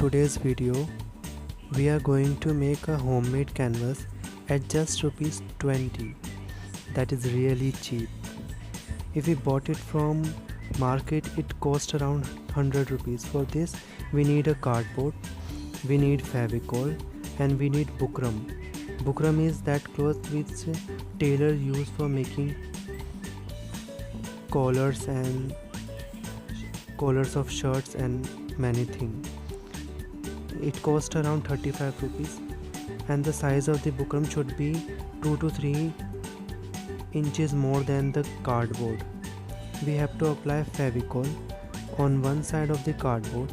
today's video, we are going to make a homemade canvas at just rupees 20. That is really cheap. If we bought it from market, it cost around 100 rupees. For this, we need a cardboard, we need Fevicol, and we need bukram. Bukram is that cloth which tailors use for making collars and collars of shirts and many things. It cost around 35 rupees, and the size of the bukram should be 2 to 3 inches more than the cardboard. We have to apply Fevicol on one side of the cardboard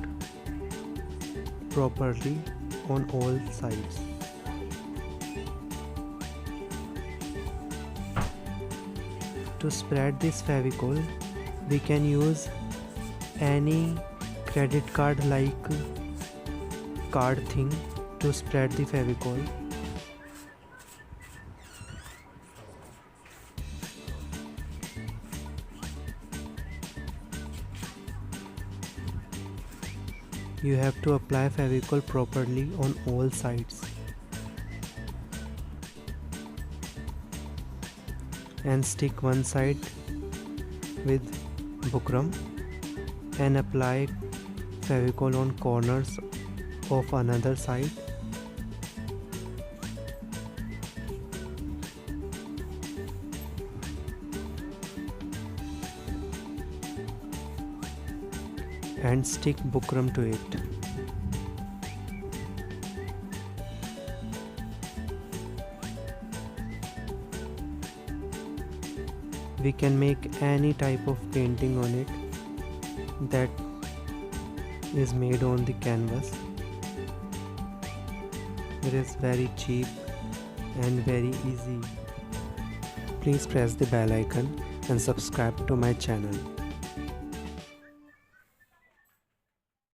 properly on all sides. To spread this Fevicol, we can use any credit card like card thing to spread the Fevicol. You have to apply Fevicol properly on all sides and stick one side with bukram and apply Fevicol on corners of another side. And stick bukram to it. We can make any type of painting on it that is made on the canvas. It is very cheap and very easy. Please press the bell icon and subscribe to my channel.